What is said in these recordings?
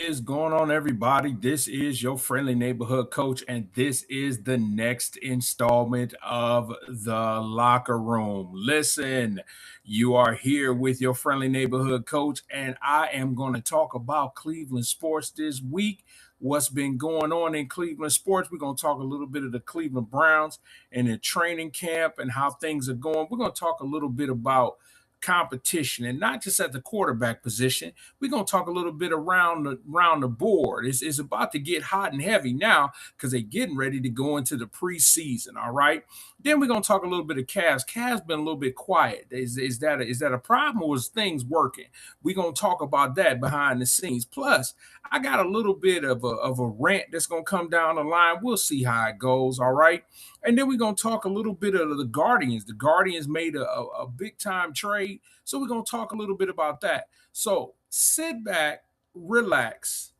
Is going on, everybody? This is your friendly neighborhood coach, and this is the next installment of the locker room. Listen, you are here with your friendly neighborhood coach, and I am going to talk about Cleveland sports this week. What's been going on in Cleveland sports? We're going to talk a little bit of the Cleveland Browns and their training camp and how things are going. We're going to talk a little bit about competition and not just at the quarterback position. We're going to talk a little bit around the board. It's about to get hot and heavy now because they're getting ready to go into the preseason. All right. Then we're going to talk a little bit of Cavs. Cavs been a little bit quiet. Is that a problem, or is things working? We're going to talk about that behind the scenes. Plus, I got a little bit of a rant that's going to come down the line. We'll see how it goes. All right. And then we're going to talk a little bit of the Guardians. The Guardians made a big time trade. So we're going to talk a little bit about that. So sit back, relax,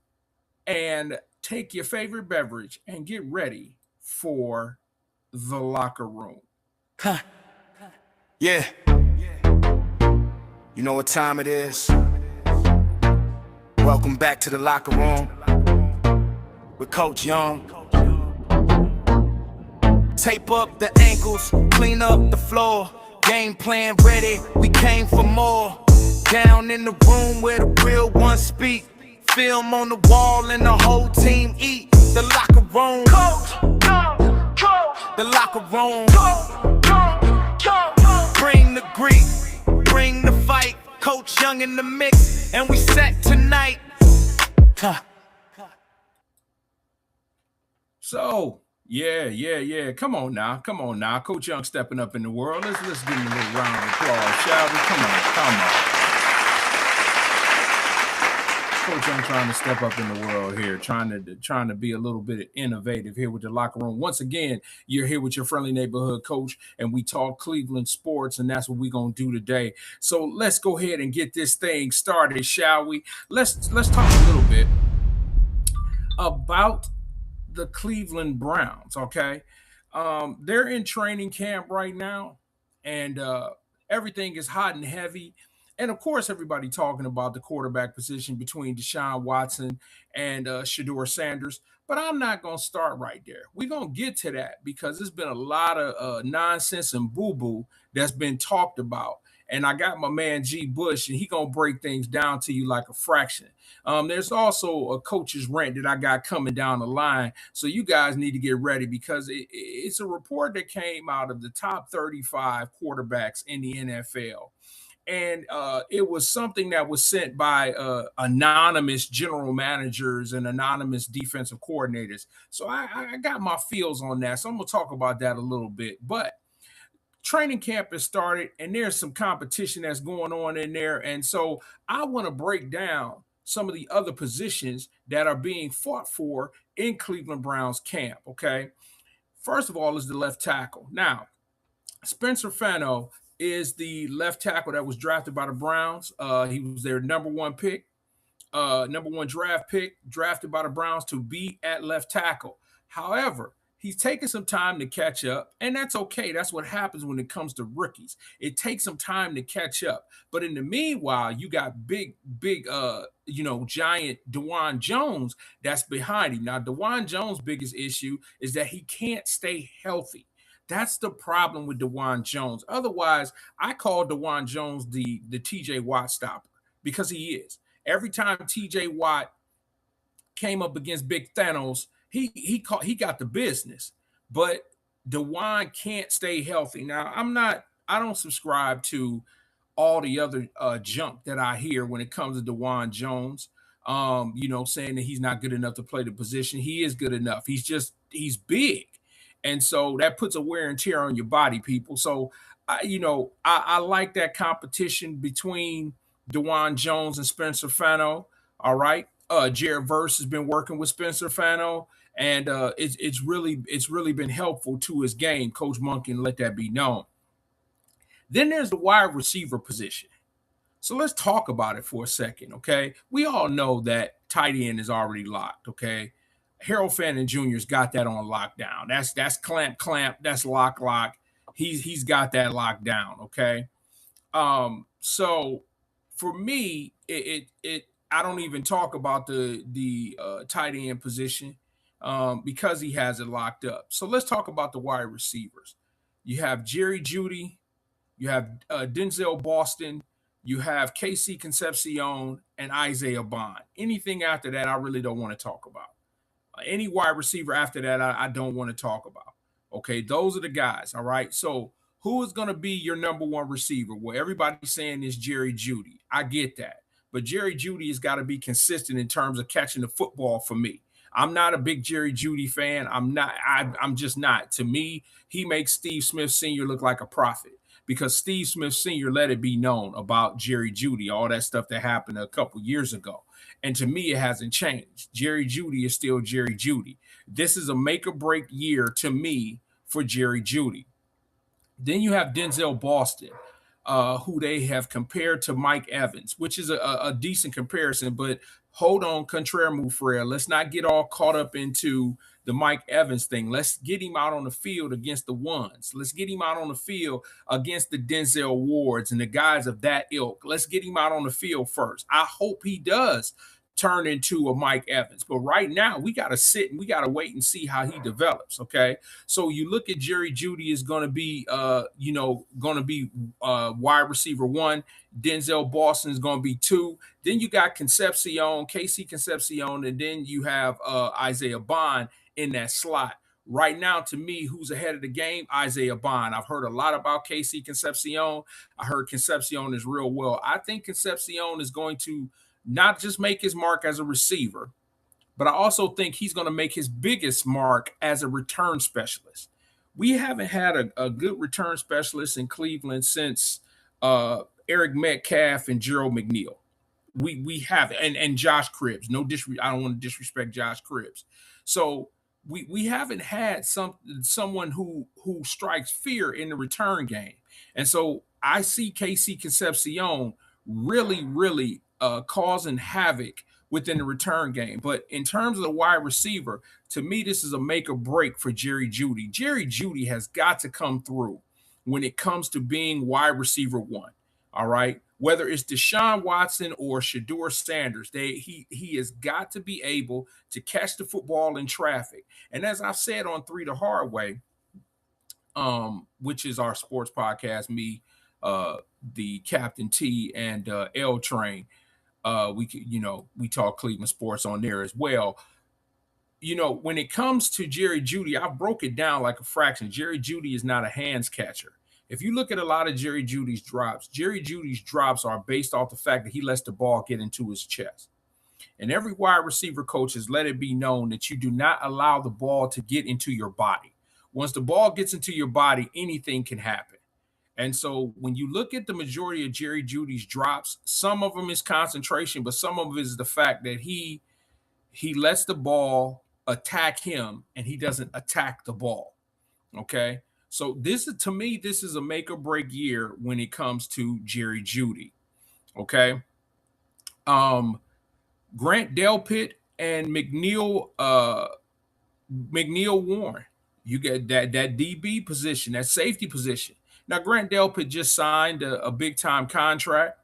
and take your favorite beverage and get ready for the locker room. Yeah. You know what time it is. Welcome back to the locker room with Coach Young. Tape up the ankles, clean up the floor. Game plan ready, we came for more. Down in the room where the real ones speak. Film on the wall and the whole team eat. The locker room. The locker room. Bring the grease, bring the fight. Coach Young in the mix, and we set tonight. So, yeah. Come on now. Coach Young stepping up in the world. Let's give him a little round of applause, shall we? Come on. Coach Young trying to step up in the world here, trying to be a little bit innovative here with the locker room. Once again, you're here with your friendly neighborhood coach, and we talk Cleveland sports, and that's what we're gonna do today. So let's go ahead and get this thing started, shall we? Let's talk a little bit about the Cleveland Browns. Okay, they're in training camp right now, and everything is hot and heavy. And of course, everybody talking about the quarterback position between Deshaun Watson and Shedeur Sanders. But I'm not going to start right there. We're going to get to that because there's been a lot of nonsense and boo-boo that's been talked about. And I got my man G. Bush, and he going to break things down to you like a fraction. There's also a coach's rant that I got coming down the line. So you guys need to get ready because it's a report that came out of the top 35 quarterbacks in the NFL, and it was something that was sent by anonymous general managers and anonymous defensive coordinators. So I got my feels on that. So I'm going to talk about that a little bit. But training camp has started, and there's some competition that's going on in there. And so I want to break down some of the other positions that are being fought for in Cleveland Browns camp. Okay. First of all is the left tackle. Now, Spencer Fano is the left tackle that was drafted by the Browns. He was their number one pick, number one draft pick, drafted by the Browns to be at left tackle. However, he's taking some time to catch up, and that's okay. That's what happens when it comes to rookies. It takes some time to catch up. But in the meanwhile, you got big, giant Dawand Jones that's behind him. Now, Dawand Jones' biggest issue is that he can't stay healthy. That's the problem with Dawand Jones. Otherwise, I call Dawand Jones the TJ Watt stopper because he is. Every time TJ Watt came up against Big Thanos, he got the business. But Dawand can't stay healthy. Now, I don't subscribe to all the other junk that I hear when it comes to Dawand Jones. Saying that he's not good enough to play the position. He is good enough. He's big. And so that puts a wear and tear on your body, people. So, I like that competition between Dawand Jones and Spencer Fano. All right. Jared Verse has been working with Spencer Fano, and it's really been helpful to his game. Coach Monk can let that be known. Then there's the wide receiver position. So let's talk about it for a second, okay? We all know that tight end is already locked, okay? Harold Fannin Jr.'s got that on lockdown. That's clamp. That's lock. He's got that locked down, okay? So for me, I don't even talk about the tight end position because he has it locked up. So let's talk about the wide receivers. You have Jerry Jeudy, you have Denzel Boston, you have KC Concepcion, and Isaiah Bond. Anything after that, I really don't want to talk about. Any wide receiver after that, I don't want to talk about. Okay, those are the guys. All right. So who is going to be your number one receiver? Well, everybody's saying is Jerry Jeudy. I get that. But Jerry Jeudy has got to be consistent in terms of catching the football for me. I'm not a big Jerry Jeudy fan. I'm not. I'm just not. To me, he makes Steve Smith Sr. look like a prophet because Steve Smith Sr. let it be known about Jerry Jeudy, all that stuff that happened a couple years ago. And to me, it hasn't changed. Jerry Jeudy is still Jerry Jeudy. This is a make or break year to me for Jerry Jeudy. Then you have Denzel Boston, who they have compared to Mike Evans, which is a decent comparison. But hold on, contraire Mufrere. Let's not get all caught up into the Mike Evans thing. Let's get him out on the field against the ones. Let's get him out on the field against the Denzel Wards and the guys of that ilk. Let's get him out on the field first. I hope he does turn into a Mike Evans. But right now, we got to sit and we got to wait and see how he develops. Okay. So you look at Jerry Jeudy is going to be, wide receiver 1. Denzel Boston is going to be 2. Then you got Concepcion, KC Concepcion, and then you have Isaiah Bond in that slot. Right now, to me, who's ahead of the game? Isaiah Bond. I've heard a lot about KC Concepcion. I heard Concepcion is real well. I think Concepcion is going to not just make his mark as a receiver, but I also think he's going to make his biggest mark as a return specialist. We haven't had a good return specialist in Cleveland since Eric Metcalf and Gerald McNeil. We have and Josh Cribbs. I don't want to disrespect Josh Cribbs. So we haven't had someone who strikes fear in the return game. And so I see KC Concepcion really causing havoc within the return game. But in terms of the wide receiver, to me, this is a make or break for Jerry Jeudy. Jerry Jeudy has got to come through when it comes to being wide receiver 1. All right. Whether it's Deshaun Watson or Shedeur Sanders, he has got to be able to catch the football in traffic. And as I said on 3 the Hard Way, which is our sports podcast, me, the Captain T, and L Train. We talk Cleveland sports on there as well. When it comes to Jerry Jeudy, I broke it down like a fraction. Jerry Jeudy is not a hands catcher. If you look at a lot of Jerry Jeudy's drops are based off the fact that he lets the ball get into his chest. And every wide receiver coach has let it be known that you do not allow the ball to get into your body. Once the ball gets into your body, anything can happen. And so when you look at the majority of Jerry Jeudy's drops, some of them is concentration, but some of it is the fact that he lets the ball attack him and he doesn't attack the ball. Okay. So this is a make or break year when it comes to Jerry Jeudy. Okay. Grant Delpit and McNeil Warren. You get that DB position, that safety position. Now, Grant Delpit just signed a big time contract,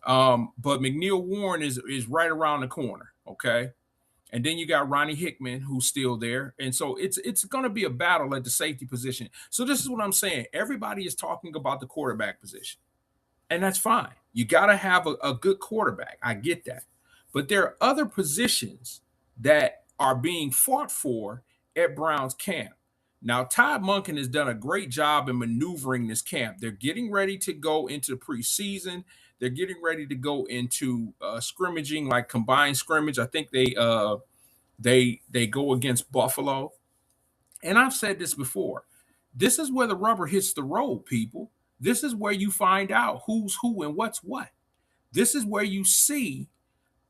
but McNeil Warren is right around the corner. Okay. And then you got Ronnie Hickman, who's still there. And so it's going to be a battle at the safety position. So this is what I'm saying. Everybody is talking about the quarterback position. And that's fine. You got to have a good quarterback. I get that. But there are other positions that are being fought for at Browns camp. Now, Todd Monken has done a great job in maneuvering this camp. They're getting ready to go into the preseason. They're getting ready to go into scrimmaging, like combined scrimmage. I think they go against Buffalo. And I've said this before. This is where the rubber hits the road, people. This is where you find out who's who and what's what. This is where you see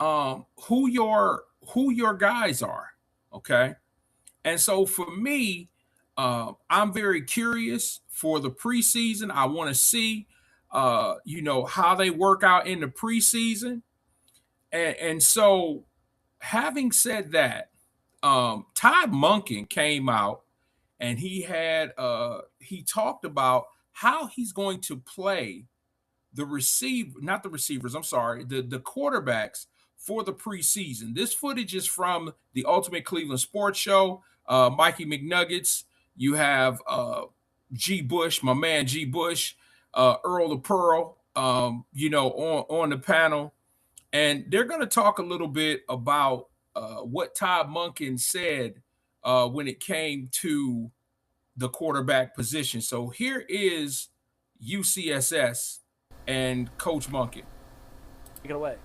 who your guys are. Okay. And so for me, I'm very curious for the preseason. I want to see how they work out in the preseason. And so having said that, Todd Monken came out and he talked about how he's going to play the quarterbacks for the preseason. This footage is from the Ultimate Cleveland Sports Show. Mikey McNuggets. You have G. Bush, my man G. Bush, Earl the Pearl, on the panel. And they're going to talk a little bit about what Todd Monken said when it came to the quarterback position. So here is UCSS and Coach Monken. Take it away.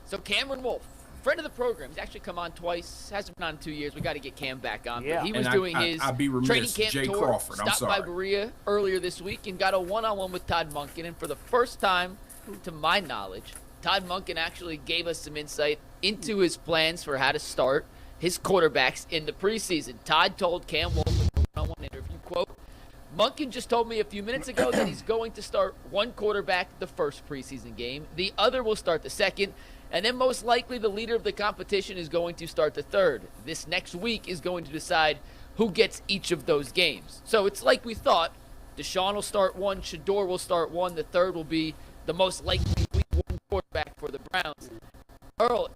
So Cameron Wolfe, friend of the program, he's actually come on twice, hasn't been on in 2 years. We got to get Cam back on. Yeah. But he was doing his training camp Jay tour, Crawford, stopped by Berea earlier this week and got a one-on-one with Todd Monken. And for the first time, to my knowledge, Todd Monken actually gave us some insight into his plans for how to start his quarterbacks in the preseason. Todd told Cam Wolfe in the one-on-one interview, quote, Monken just told me a few minutes ago that he's going to start one quarterback the first preseason game. The other will start the second. And then most likely the leader of the competition is going to start the third. This next week is going to decide who gets each of those games. So it's like we thought. Deshaun will start one. Shedeur will start one. The third will be the most likely week one quarterback for the Browns. Earl,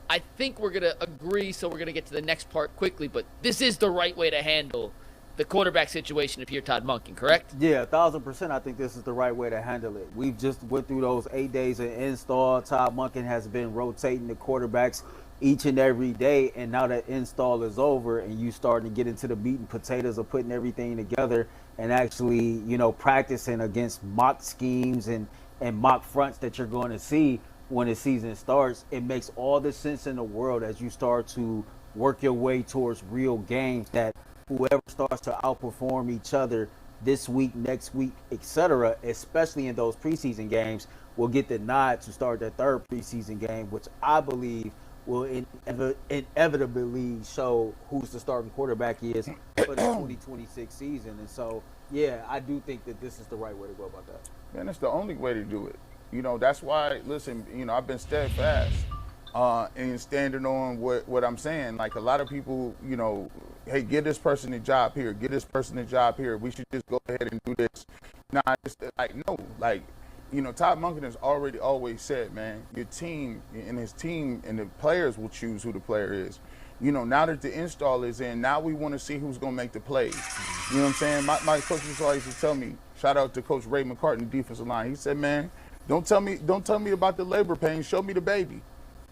I think we're going to agree, so we're going to get to the next part quickly. But this is the right way to handle the quarterback situation if you're Todd Monken, correct? Yeah, 1,000%. I think this is the right way to handle it. We've just went through those 8 days of install. Todd Monken has been rotating the quarterbacks each and every day, and now that install is over and you starting to get into the meat and potatoes of putting everything together and actually, practicing against mock schemes and mock fronts that you're going to see when the season starts, it makes all the sense in the world as you start to work your way towards real games that whoever starts to outperform each other this week, next week, etc., especially in those preseason games, will get the nod to start their third preseason game, which I believe will inevitably show who's the starting quarterback is for the 2026 season. And so, yeah, I do think that this is the right way to go about that. Man, it's the only way to do it. That's why, listen, I've been steadfast and standing on what I'm saying. Like a lot of people, hey, give this person a job here, give this person a job here. We should just go ahead and do this. Nah, it's like, no, like, Todd Monken has always said, man, your team and his team and the players will choose who the player is. Now that the install is in, now we want to see who's going to make the plays. You know what I'm saying? My coaches always used to tell me, shout out to Coach Ray McCartney, defensive line. He said, man, don't tell me about the labor pain. Show me the baby.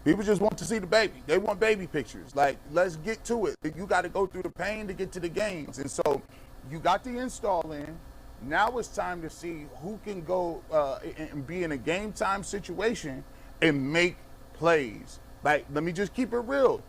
People just want to see the baby. They want baby pictures. Like, let's get to it. You got to go through the pain to get to the games. And so you got the install in. Now it's time to see who can go and be in a game time situation and make plays. Like, let me just keep it real.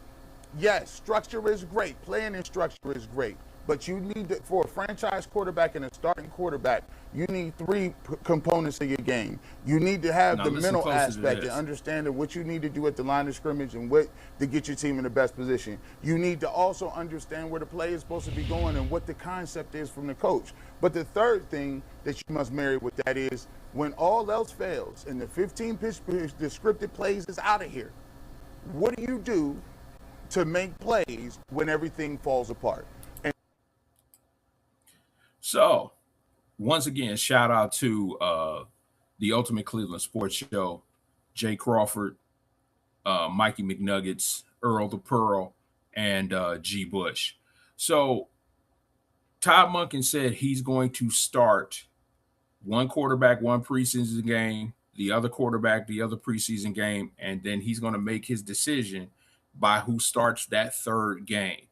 Yes, structure is great. Playing in structure is great. But you need to, for a franchise quarterback and a starting quarterback, you need three components of your game. You need to have the mental aspect and understanding what you need to do at the line of scrimmage and what to get your team in the best position. You need to also understand where the play is supposed to be going and what the concept is from the coach. But the third thing that you must marry with that is when all else fails and the 15-pitch the scripted plays is out of here, what do you do to make plays when everything falls apart? So, once again, shout out to the Ultimate Cleveland Sports Show, Jay Crawford, Mikey McNuggets, Earl the Pearl, and G. Bush. So, Todd Monken said he's going to start one quarterback, one preseason game, the other quarterback, the other preseason game, and then he's going to make his decision by who starts that third game.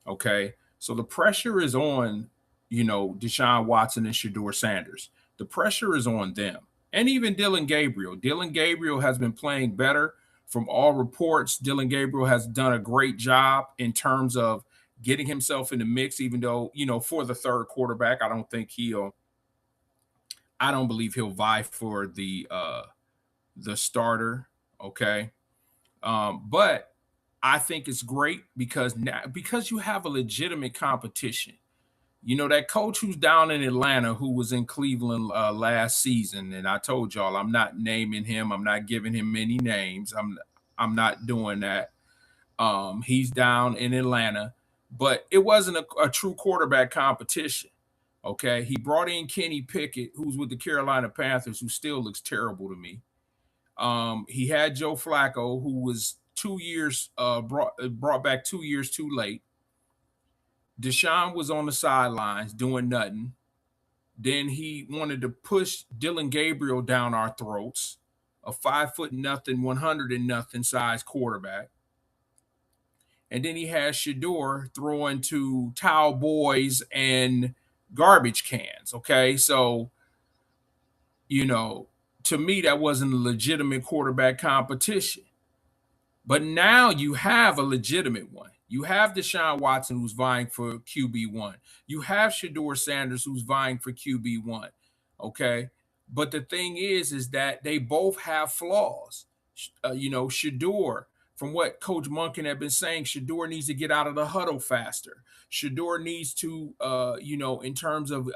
Okay? So, the pressure is on Deshaun Watson and Shedeur Sanders. The pressure is on them. And even Dillon Gabriel. Dillon Gabriel has been playing better from all reports. Dillon Gabriel has done a great job in terms of getting himself in the mix, even though, for the third quarterback, I don't believe he'll vie for the starter. Okay. But I think it's great because you have a legitimate competition. That coach who's down in Atlanta, who was in Cleveland last season, and I told y'all I'm not naming him. I'm not giving him many names. I'm not doing that. He's down in Atlanta, but it wasn't a true quarterback competition. Okay, he brought in Kenny Pickett, who's with the Carolina Panthers, who still looks terrible to me. He had Joe Flacco, who was 2 years brought back 2 years too late. Deshaun was on the sidelines doing nothing. Then he wanted to push Dylan Gabriel down our throats, a 5'0", 100 size quarterback. And then he has Shedeur throwing to towel boys and garbage cans. Okay, so to me, that wasn't a legitimate quarterback competition. But now you have a legitimate one. You have Deshaun Watson, who's vying for QB1. You have Shedeur Sanders, who's vying for QB1. Okay. But the thing is that they both have flaws. Shedeur, from what Coach Monken had been saying, Shedeur needs to get out of the huddle faster. Shedeur needs to, in terms of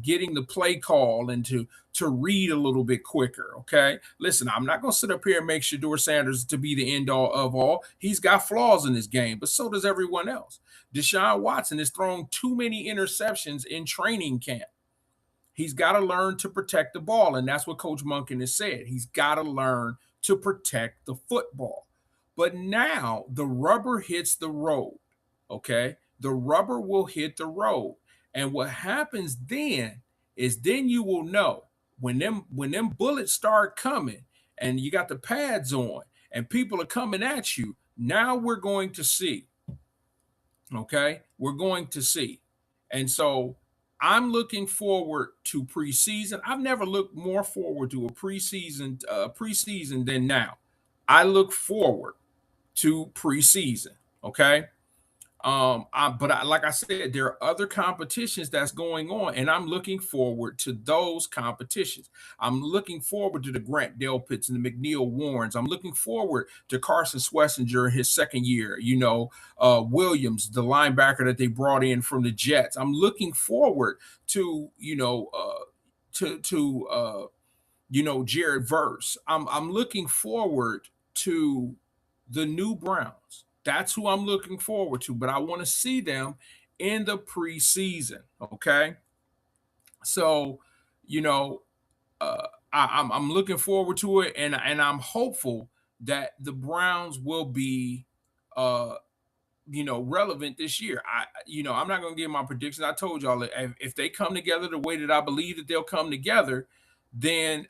getting the play call and to read a little bit quicker, okay? Listen, I'm not going to sit up here and make Shedeur Sanders to be the end all of all. He's got flaws in his game, but so does everyone else. Deshaun Watson has thrown too many interceptions in training camp. He's got to learn to protect the ball, and that's what Coach Monken has said. He's got to learn to protect the football. But now the rubber hits the road, okay? The rubber will hit the road. And what happens then is you will know when them bullets start coming and you got the pads on and people are coming at you, now we're going to see. Okay? We're going to see. And so I'm looking forward to preseason. I've never looked more forward to a preseason than now. I look forward to preseason. Okay. But like I said, there are other competitions that's going on, and I'm looking forward to those competitions. I'm looking forward to the Grant Delpits and the McNeil Warrens. I'm looking forward to Carson Schlesinger in his second year. Williams, the linebacker that they brought in from the Jets. I'm looking forward to Jared Verse. I'm looking forward to the new Browns. That's who I'm looking forward to, but I want to see them in the preseason. Okay. So, I'm looking forward to it, and I'm hopeful that the Browns will be, relevant this year. I'm not going to give my predictions. I told y'all that if they come together the way that I believe that they'll come together, then,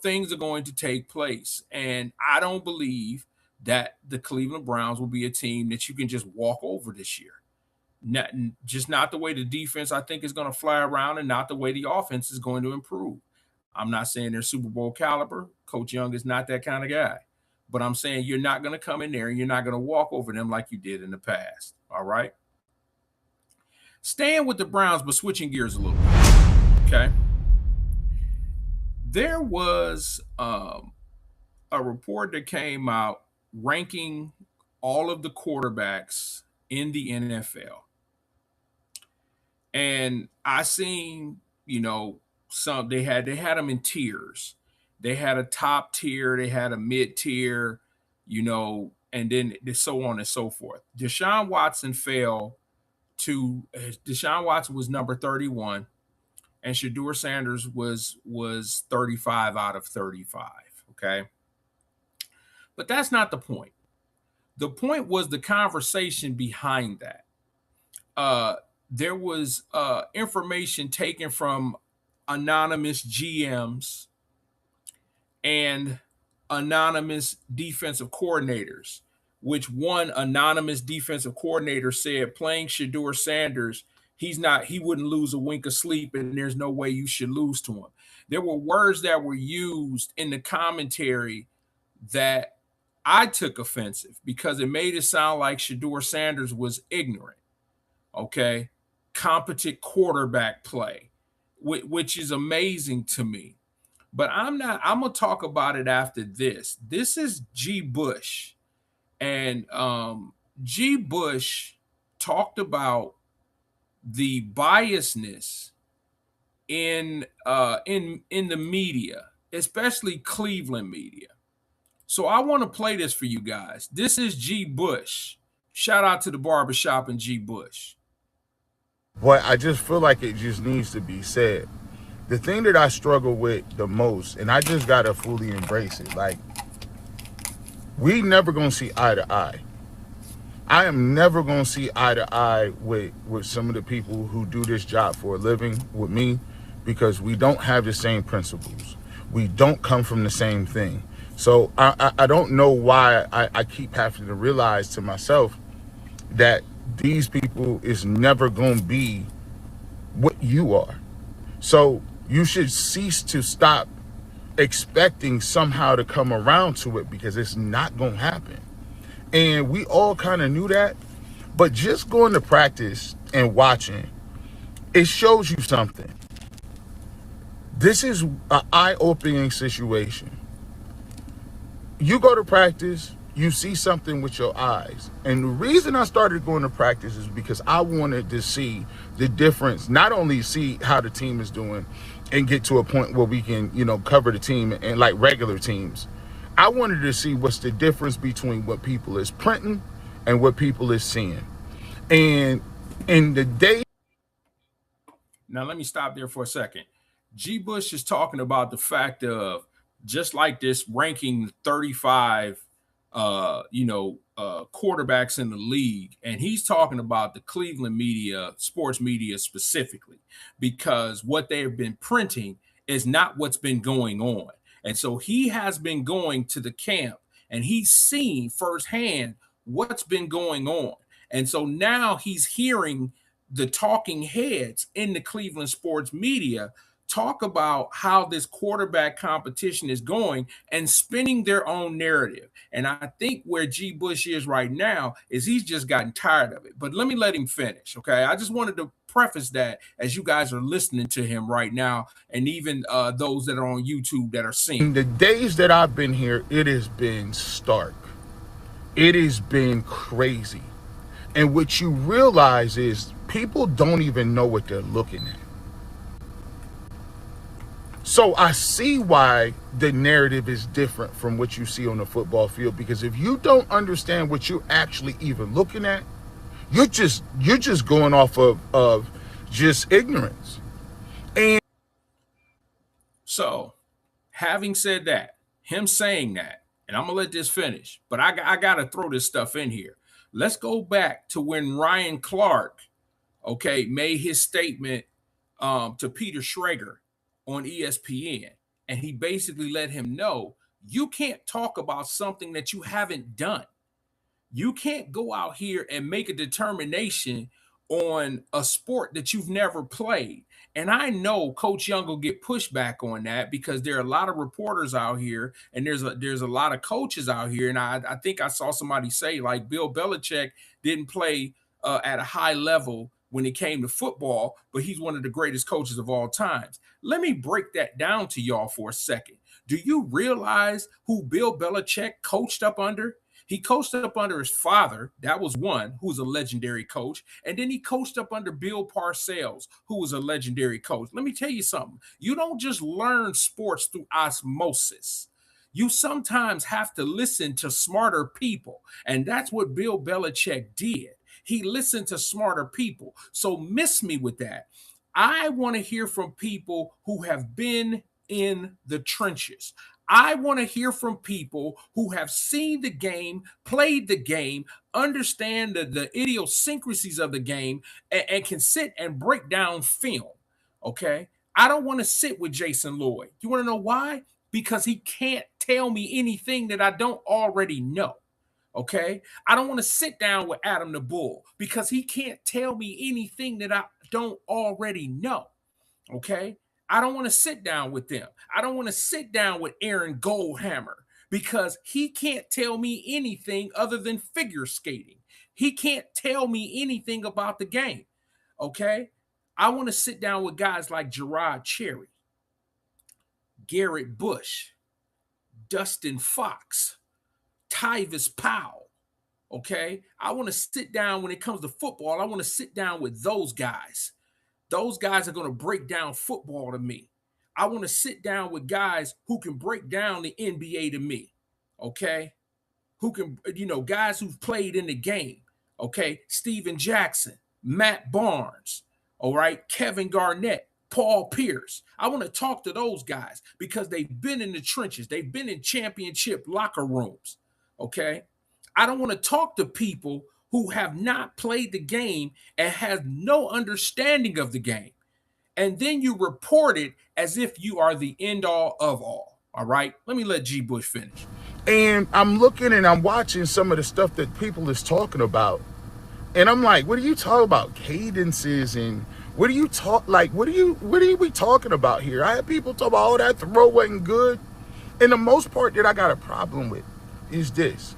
things are going to take place. And I don't believe that the Cleveland Browns will be a team that you can just walk over this year. Not the way the defense, I think, is going to fly around, and not the way the offense is going to improve. I'm not saying they're Super Bowl caliber. Coach Young is not that kind of guy. But I'm saying you're not going to come in there and you're not going to walk over them like you did in the past. All right? Staying with the Browns, but switching gears a little bit. Okay? There was a report that came out ranking all of the quarterbacks in the NFL. And I seen, some they had them in tiers. They had a top tier, they had a mid tier, and then so on and so forth. Deshaun Watson was number 31, and Shedeur Sanders was 35 out of 35. Okay. But that's not the point. The point was the conversation behind that. There was information taken from anonymous GMs and anonymous defensive coordinators, which one anonymous defensive coordinator said playing Shedeur Sanders, he wouldn't lose a wink of sleep, and there's no way you should lose to him. There were words that were used in the commentary that I took offensive because it made it sound like Shedeur Sanders was ignorant. Okay. Competent quarterback play, which is amazing to me. But I'm going to talk about it after this. This is G. Bush. And G. Bush talked about the biasness in the media, especially Cleveland media. So I want to play this for you guys. This is G. Bush. Shout out to the barbershop and G. Bush. But I just feel like it just needs to be said. The thing that I struggle with the most, and I just gotta fully embrace it, like, we never gonna see eye to eye. I am never gonna see eye to eye with some of the people who do this job for a living with me, because we don't have the same principles. We don't come from the same thing. So I don't know why I keep having to realize to myself that these people is never gonna be what you are. So you should cease to stop expecting somehow to come around to it, because it's not gonna happen. And we all kind of knew that, but just going to practice and watching, it shows you something. This is an eye-opening situation. You go to practice, you see something with your eyes. And the reason I started going to practice is because I wanted to see the difference, not only see how the team is doing and get to a point where we can, cover the team and like regular teams. I wanted to see what's the difference between what people is printing and what people is seeing. And in the day. Now, let me stop there for a second. G. Bush is talking about the fact of, just like this, ranking 35, quarterbacks in the league. And he's talking about the Cleveland media, sports media specifically, because what they have been printing is not what's been going on. And so he has been going to the camp and he's seen firsthand what's been going on. And so now he's hearing the talking heads in the Cleveland sports media talk about how this quarterback competition is going and spinning their own narrative. And I think where G. Bush is right now is he's just gotten tired of it. But let me let him finish, okay? I just wanted to preface that as you guys are listening to him right now, and even those that are on YouTube that are seeing. In the days that I've been here, it has been stark. It has been crazy. And what you realize is people don't even know what they're looking at. So I see why the narrative is different from what you see on the football field, because if you don't understand what you're actually even looking at, you're just going off of just ignorance. And so, having said that, him saying that, and I'm gonna let this finish, but I gotta throw this stuff in here. Let's go back to when Ryan Clark, made his statement to Peter Schrager on ESPN, and he basically let him know, you can't talk about something that you haven't done. You can't go out here and make a determination on a sport that you've never played. And I know Coach Young will get pushback on that, because there are a lot of reporters out here, and there's a lot of coaches out here. And I think I saw somebody say, like, Bill Belichick didn't play at a high level when it came to football, but he's one of the greatest coaches of all times. Let me break that down to y'all for a second. Do you realize who Bill Belichick coached up under? He coached up under his father, that was one, who was a legendary coach. And then he coached up under Bill Parcells, who was a legendary coach. Let me tell you something. You don't just learn sports through osmosis. You sometimes have to listen to smarter people. And that's what Bill Belichick did. He listened to smarter people. So miss me with that. I want to hear from people who have been in the trenches. I want to hear from people who have seen the game, played the game, understand the idiosyncrasies of the game, and can sit and break down film, okay? I don't want to sit with Jason Lloyd. You want to know why? Because he can't tell me anything that I don't already know, okay? I don't want to sit down with Adam the Bull, because he can't tell me anything that I don't already know, okay? I don't want to sit down with them. I don't want to sit down with Aaron Goldhammer, because he can't tell me anything other than figure skating. He can't tell me anything about the game, okay? I want to sit down with guys like Gerard Cherry, Garrett Bush, Dustin Fox, Tyvis Powell, okay? I want to sit down when it comes to football. I want to sit down with those guys. Those guys are going to break down football to me. I want to sit down with guys who can break down the NBA to me, okay? Who can, guys who've played in the game, okay? Steven Jackson, Matt Barnes, all right? Kevin Garnett, Paul Pierce. I want to talk to those guys because they've been in the trenches. They've been in championship locker rooms. Okay. I don't want to talk to people who have not played the game and have no understanding of the game. And then you report it as if you are the end all of all. All right. Let me let G. Bush finish. And I'm looking and I'm watching some of the stuff that people is talking about. And I'm like, what are you talking about? Cadences and what are you what are we talking about here? I had people talk about, oh, that throw wasn't good. And the most part that I got a problem with is this.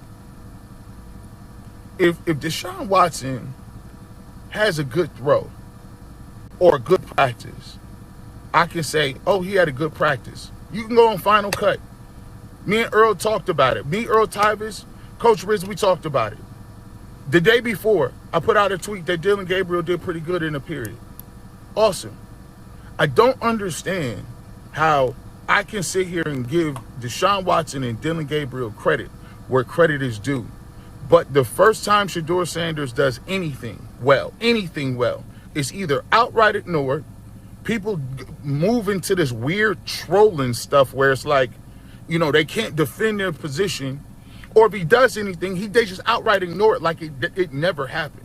If Deshaun Watson has a good throw or a good practice, I can say, oh, he had a good practice. You can go on Final Cut. Me and Earl talked about it. Me, Earl Tyvis, Coach Riz, we talked about it. The day before, I put out a tweet that Dillon Gabriel did pretty good in the period. Awesome. I don't understand how I can sit here and give Deshaun Watson and Dillon Gabriel credit where credit is due. But the first time Shedeur Sanders does anything well, it's either outright ignored, people move into this weird trolling stuff where it's like, you know, they can't defend their position, or if he does anything, they just outright ignore it like it never happened.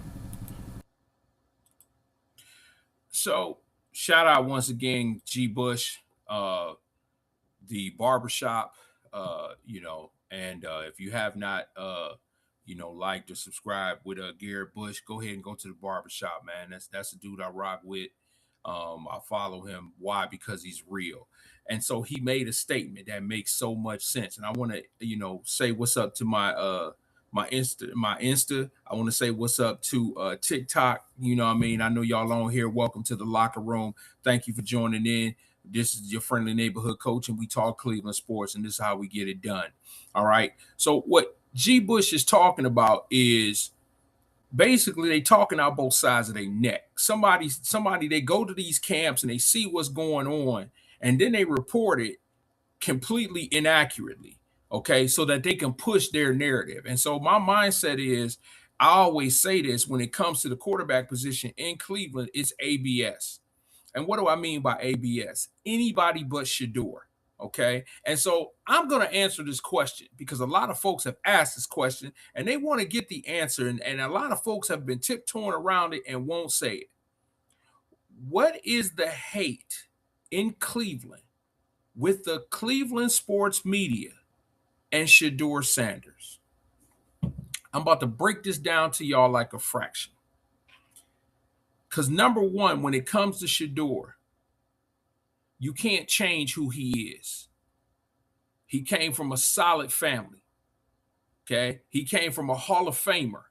So shout out once again, G. Bush, the barbershop, and if you have not, liked or subscribed with Garrett Bush, go ahead and go to the barbershop, man. That's the dude I rock with. I follow him. Why? Because he's real. And so he made a statement that makes so much sense. And I want to, say what's up to my Insta. I want to say what's up to TikTok. You know what I mean? I know y'all on here. Welcome to the locker room. Thank you for joining in. This is your friendly neighborhood coach, and we talk Cleveland sports, and this is how we get it done. All right. So what G. Bush is talking about is basically they talking out both sides of their neck. Somebody, they go to these camps and they see what's going on, and then they report it completely inaccurately, okay, so that they can push their narrative. And so my mindset is, I always say this when it comes to the quarterback position in Cleveland, it's ABS. And what do I mean by ABS? Anybody but Shedeur, okay? And so I'm going to answer this question because a lot of folks have asked this question and they want to get the answer, and a lot of folks have been tiptoeing around it and won't say it. What is the hate in Cleveland with the Cleveland sports media and Shedeur Sanders? I'm about to break this down to y'all like a fraction. Because number one, when it comes to Shedeur, you can't change who he is. He came from a solid family. Okay? He came from a Hall of Famer.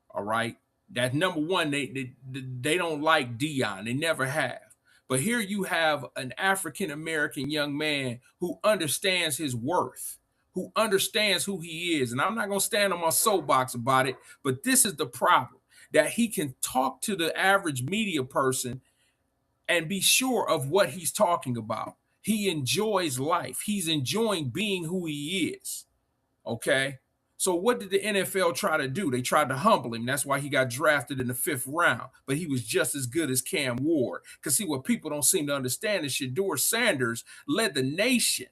All right? That number one, they don't like Deion. They never have. But here you have an African-American young man who understands his worth, who understands who he is. And I'm not going to stand on my soapbox about it, but this is the problem, that he can talk to the average media person and be sure of what he's talking about. He enjoys life. He's enjoying being who he is. Okay? So what did the NFL try to do? They tried to humble him. That's why he got drafted in the 5th round. But he was just as good as Cam Ward. Because see, what people don't seem to understand is Shedeur Sanders led the nation.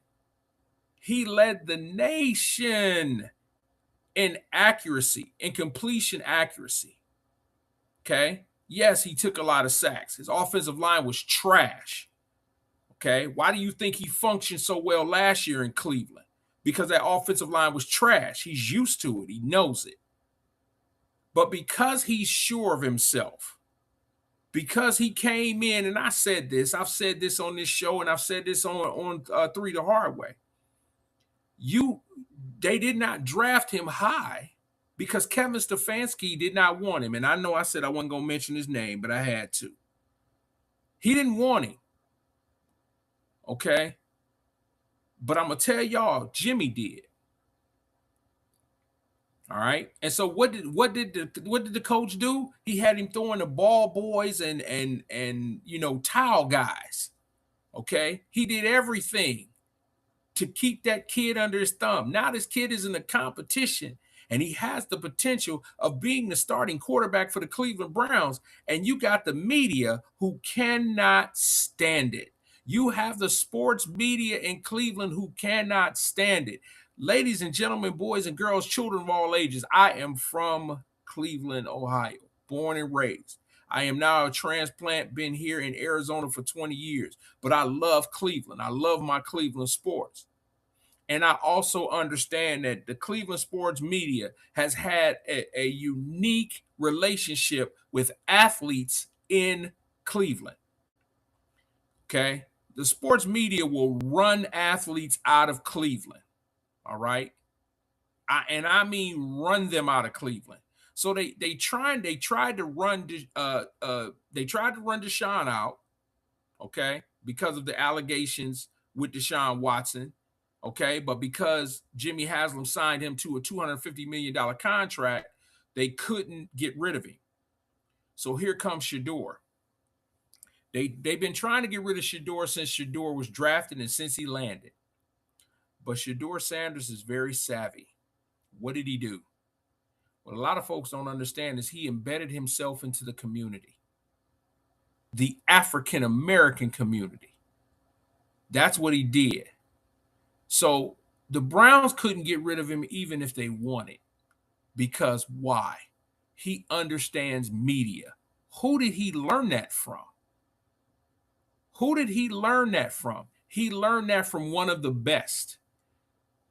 He led the nation in accuracy, in completion accuracy. Okay? Yes, he took a lot of sacks. His offensive line was trash. Okay? Why do you think he functioned so well last year in Cleveland? Because that offensive line was trash. He's used to it. He knows it. But because he's sure of himself, because he came in, and I've said this on this show, and I've said this on 3 the Hard Way. They did not draft him high because Kevin Stefanski did not want him. And I know I said I wasn't going to mention his name, but I had to. He didn't want him. Okay? But I'm going to tell y'all, Jimmy did. All right? And so what did the coach do? He had him throwing the ball boys and towel guys. Okay? He did everything to keep that kid under his thumb. Now this kid is in a competition, and he has the potential of being the starting quarterback for the Cleveland Browns. And you got the media who cannot stand it. You have the sports media in Cleveland who cannot stand it. Ladies and gentlemen, boys and girls, children of all ages, I am from Cleveland, Ohio, born and raised. I am now a transplant, been here in Arizona for 20 years, but I love Cleveland. I love my Cleveland sports. And I also understand that the Cleveland sports media has had a unique relationship with athletes in Cleveland. Okay? The sports media will run athletes out of Cleveland. All right? I mean run them out of Cleveland. So they tried to run Deshaun out, okay, because of the allegations with Deshaun Watson, okay, but because Jimmy Haslam signed him to a $250 million contract, they couldn't get rid of him. So here comes Shedeur. They've been trying to get rid of Shedeur since Shedeur was drafted and since he landed. But Shedeur Sanders is very savvy. What did he do? What a lot of folks don't understand is he embedded himself into the community, the African American community. That's what he did. So the Browns couldn't get rid of him even if they wanted. Because why? He understands media. Who did he learn that from? Who did he learn that from? He learned that from one of the best.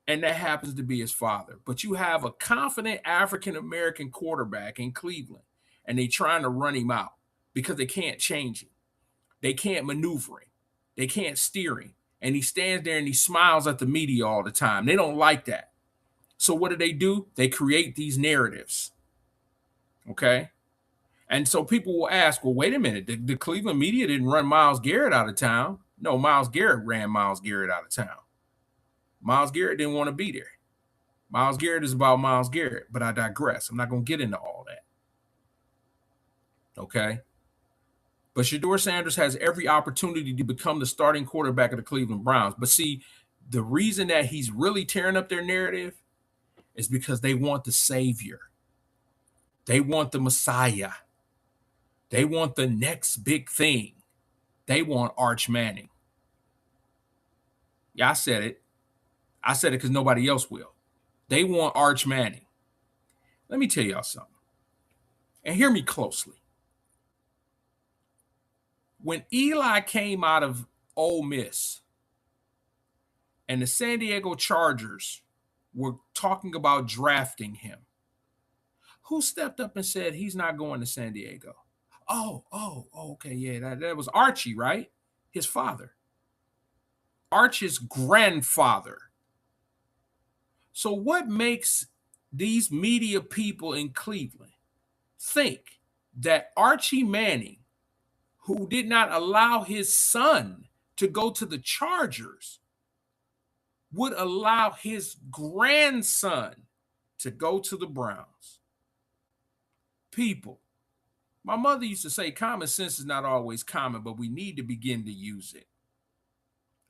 And that happens to be his father. But you have a confident African-American quarterback in Cleveland, and they're trying to run him out because they can't change him. They can't maneuver him. They can't steer him. And he stands there and he smiles at the media all the time. They don't like that. So what do? They create these narratives. Okay? And so people will ask, well, wait a minute. The Cleveland media didn't run Myles Garrett out of town. No, Myles Garrett ran Myles Garrett out of town. Myles Garrett didn't want to be there. Myles Garrett is about Myles Garrett, but I digress. I'm not going to get into all that. Okay? But Shedeur Sanders has every opportunity to become the starting quarterback of the Cleveland Browns. But see, the reason that he's really tearing up their narrative is because they want the savior. They want the Messiah. They want the next big thing. They want Arch Manning. Yeah, I said it. I said it because nobody else will. They want Arch Manning. Let me tell y'all something. And hear me closely. When Eli came out of Ole Miss and the San Diego Chargers were talking about drafting him, who stepped up and said he's not going to San Diego? Okay, yeah, that was Archie, right? His father. Archie's grandfather. So what makes these media people in Cleveland think that Archie Manning, who did not allow his son to go to the Chargers, would allow his grandson to go to the Browns? People, my mother used to say common sense is not always common, but we need to begin to use it.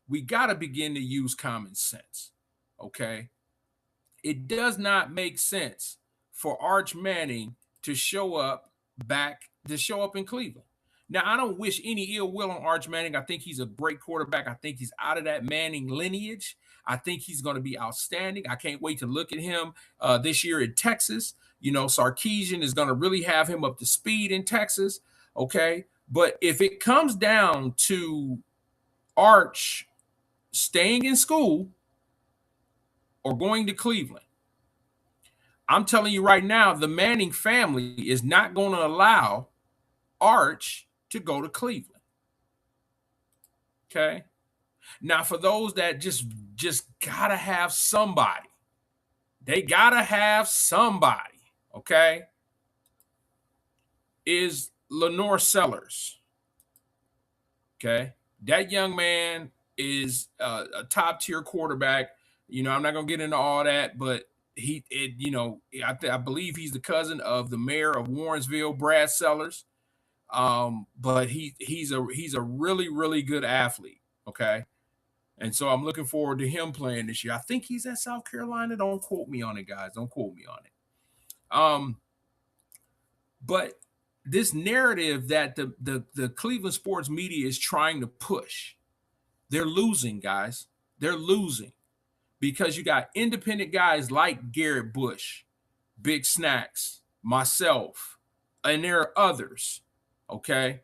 We got to begin to use common sense, okay? It does not make sense for Arch Manning to show up in Cleveland. Now, I don't wish any ill will on Arch Manning. I think he's a great quarterback. I think he's out of that Manning lineage. I think he's going to be outstanding. I can't wait to look at him this year in Texas. You know, Sarkisian is going to really have him up to speed in Texas, okay? But if it comes down to Arch staying in school or going to Cleveland, I'm telling you right now, the Manning family is not going to allow Arch to go to Cleveland. Okay? Now, for those that just gotta have somebody, they gotta have somebody, okay, is Lenore Sellers. Okay? That young man is a top-tier quarterback. You know, I'm not going to get into all that, but I believe he's the cousin of the mayor of Warrensville, Brad Sellers. But he's a really, really good athlete, okay? And so I'm looking forward to him playing this year. I think he's at South Carolina. Don't quote me on it, guys. Don't quote me on it. But this narrative that the Cleveland sports media is trying to push, they're losing, guys. They're losing because you got independent guys like Garrett Bush, Big Snacks, myself, and there are others, okay,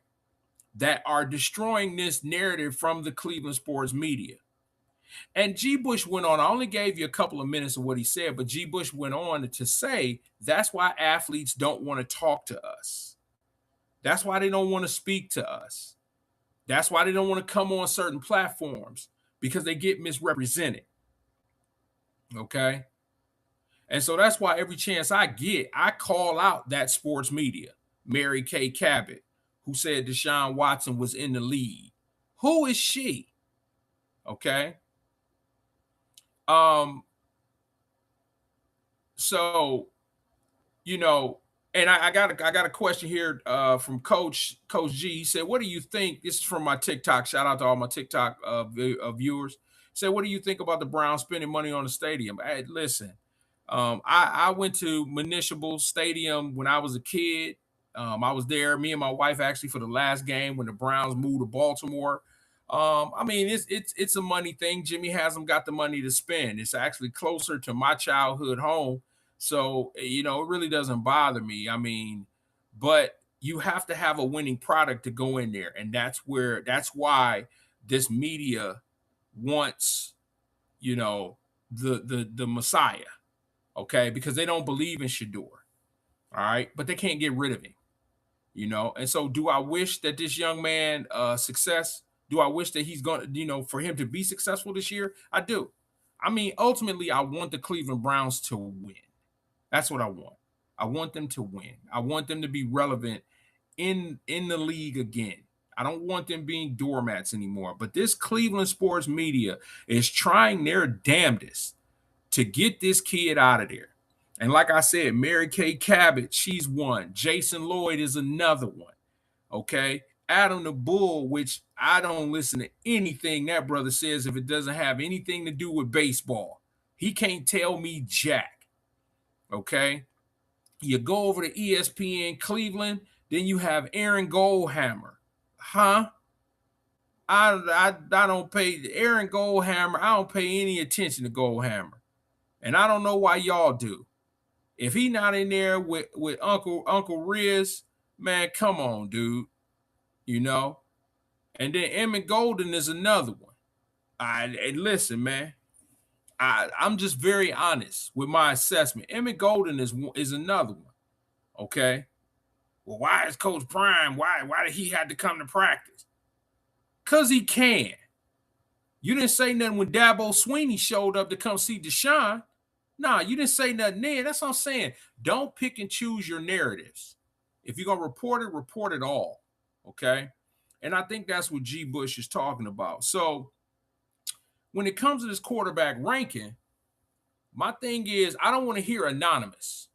that are destroying this narrative from the Cleveland sports media. And G. Bush went on, I only gave you a couple of minutes of what he said, but G. Bush went on to say that's why athletes don't want to talk to us. That's why they don't want to speak to us. That's why they don't want to come on certain platforms, because they get misrepresented. Okay? And so that's why every chance I get, I call out that sports media. Mary Kay Cabot, who said Deshaun Watson was in the league. Who is she? Okay? So, you know, and I got a question here from Coach G. He said, "What do you think?" This is from my TikTok. Shout out to all my TikTok viewers. Said, "What do you think about the Browns spending money on the stadium?" Hey, listen, I went to Municipal Stadium when I was a kid. I was there, me and my wife, actually, for the last game when the Browns moved to Baltimore. I mean, it's a money thing. Jimmy Haslam got the money to spend. It's actually closer to my childhood home. So, you know, it really doesn't bother me. I mean, but you have to have a winning product to go in there. And that's why this media wants, you know, the Messiah. Okay, because they don't believe in Shedeur. All right, but they can't get rid of him. You know, and so do I wish that this young man success? Do I wish that he's going to, you know, for him to be successful this year? I do. I mean, ultimately, I want the Cleveland Browns to win. That's what I want. I want them to win. I want them to be relevant in the league again. I don't want them being doormats anymore. But this Cleveland sports media is trying their damnedest to get this kid out of there. And like I said, Mary Kay Cabot, she's one. Jason Lloyd is another one. Okay. Adam the Bull, which I don't listen to anything that brother says if it doesn't have anything to do with baseball. He can't tell me jack. Okay. You go over to ESPN Cleveland, then you have Aaron Goldhammer. Huh? I don't pay Aaron Goldhammer. I don't pay any attention to Goldhammer. And I don't know why y'all do. If he not in there with Uncle Riz, man, come on, dude. You know? And then Emmett Golden is another one. And listen, man. I'm just very honest with my assessment. Emmett Golden is another one. Okay. Well, why is Coach Prime? Why did he have to come to practice? Because he can. You didn't say nothing when Dabo Sweeney showed up to come see Deshaun. Nah, you didn't say nothing there. That's what I'm saying. Don't pick and choose your narratives. If you're going to report it all. Okay? And I think that's what G. Bush is talking about. So when it comes to this quarterback ranking, my thing is I don't want to hear anonymous.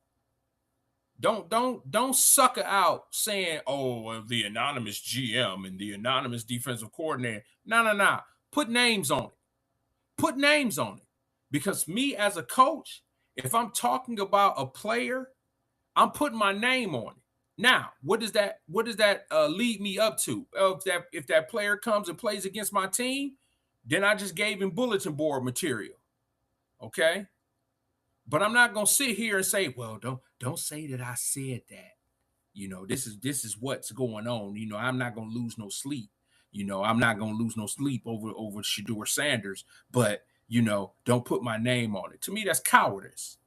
Don't sucker out saying, oh, well, the anonymous GM and the anonymous defensive coordinator. No. Put names on it. Put names on it. Because me as a coach, if I'm talking about a player, I'm putting my name on it. Now, what does that lead me up to? If that player comes and plays against my team, then I just gave him bulletin board material. Okay? But I'm not gonna sit here and say, well, don't say that I said that. You know, this is what's going on. You know, I'm not gonna lose no sleep. You know, I'm not gonna lose no sleep over Shedeur Sanders, but you know, don't put my name on it. To me, that's cowardice.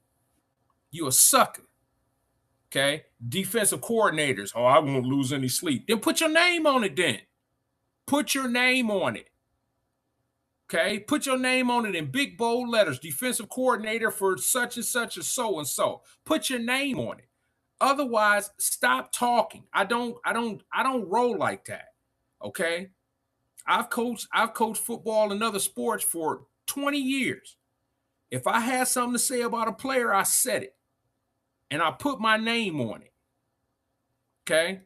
You're a sucker. Okay? Defensive coordinators. Oh, I won't lose any sleep. Then put your name on it then. Put your name on it. Okay? Put your name on it in big bold letters. Defensive coordinator for such and such and so. Put your name on it. Otherwise, stop talking. I don't roll like that. Okay? I've coached football and other sports for 20 years. If I had something to say about a player, I said it. And I put my name on it. Okay?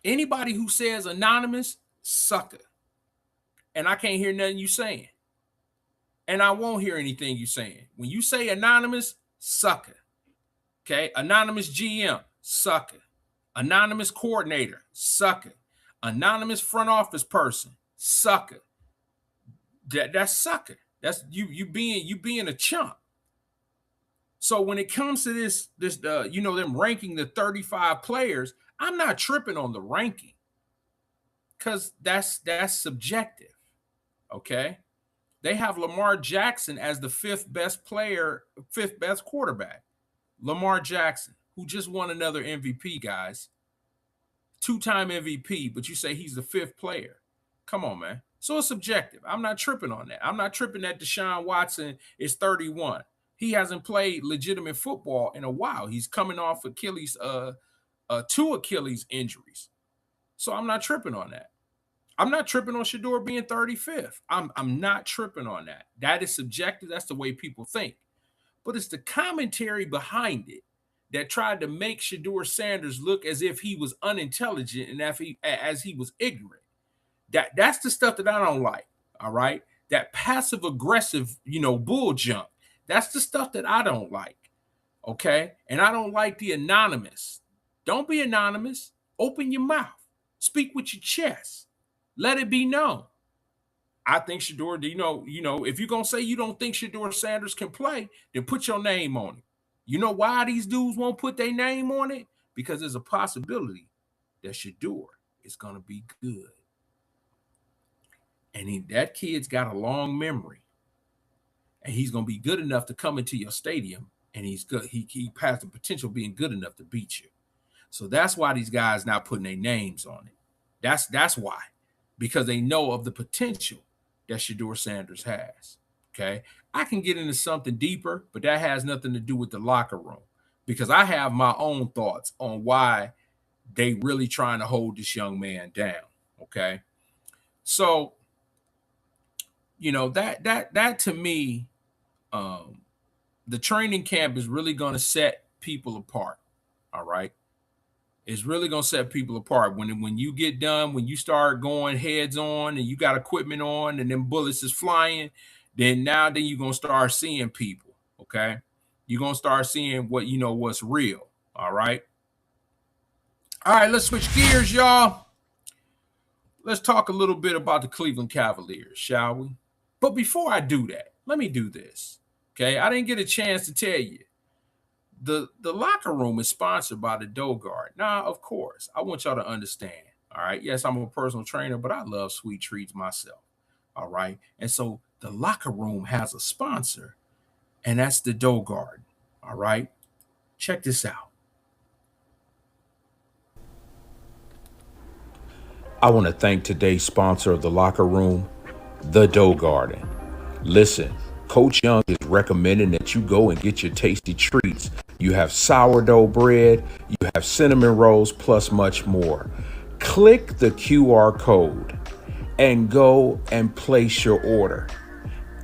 Anybody who says anonymous, sucker. And I can't hear nothing you saying. And I won't hear anything you saying. When you say anonymous, sucker. Okay, anonymous GM, sucker. Anonymous coordinator, sucker. Anonymous front office person, sucker. That's sucker. That's you being a chump. So when it comes to this them ranking the 35 players, I'm not tripping on the ranking because that's subjective. Okay. They have Lamar Jackson as the fifth best quarterback. Lamar Jackson, who just won another MVP, guys. 2-time MVP, but you say he's the fifth player. Come on, man. So it's subjective. I'm not tripping on that. I'm not tripping that Deshaun Watson is 31. He hasn't played legitimate football in a while. He's coming off two Achilles injuries. So I'm not tripping on that. I'm not tripping on Shedeur being 35th. I'm not tripping on that. That is subjective. That's the way people think. But it's the commentary behind it that tried to make Shedeur Sanders look as if he was unintelligent and as he was ignorant. That's the stuff that I don't like. All right. That passive aggressive, bull jump. That's the stuff that I don't like. Okay. And I don't like the anonymous. Don't be anonymous. Open your mouth. Speak with your chest. Let it be known. I think Shedeur, if you're going to say you don't think Shedeur Sanders can play, then put your name on it. You know why these dudes won't put their name on it? Because there's a possibility that Shedeur is going to be good. And that kid's got a long memory. And he's going to be good enough to come into your stadium. And he's good. He has the potential of being good enough to beat you. So that's why these guys not putting their names on it. That's why. Because they know of the potential that Shedeur Sanders has. Okay. I can get into something deeper, but that has nothing to do with the locker room because I have my own thoughts on why they really trying to hold this young man down. Okay. So, that to me, the training camp is really going to set people apart. All right. It's really going to set people apart. When you get done, when you start going heads on and you got equipment on and then bullets is flying, then you're going to start seeing people, okay? You're going to start seeing what's real, all right? All right, let's switch gears, y'all. Let's talk a little bit about the Cleveland Cavaliers, shall we? But before I do that, let me do this, okay? I didn't get a chance to tell you. The locker room is sponsored by the Dough Garden. Now, of course, I want y'all to understand, all right? Yes, I'm a personal trainer, but I love sweet treats myself, all right? And so the locker room has a sponsor, and that's the Dough Garden, all right? Check this out. I want to thank today's sponsor of the locker room, the Dough Garden. Listen, Coach Young is recommending that you go and get your tasty treats. You have sourdough bread, you have cinnamon rolls, plus much more. Click the QR code and go and place your order.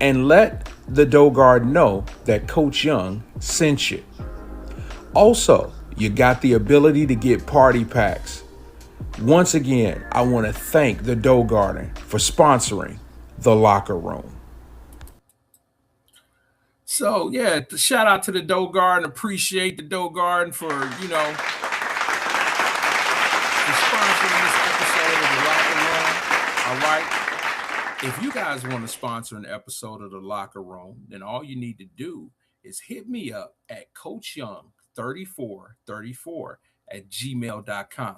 And let the Dough Garden know that Coach Young sent you. Also, you got the ability to get party packs. Once again, I want to thank the Dough Garden for sponsoring the locker room. So, yeah, shout out to the Dough Garden. Appreciate the Dough Garden for, for sponsoring this episode of the Locker Room. All right. If you guys want to sponsor an episode of the Locker Room, then all you need to do is hit me up at CoachYoung3434 at gmail.com.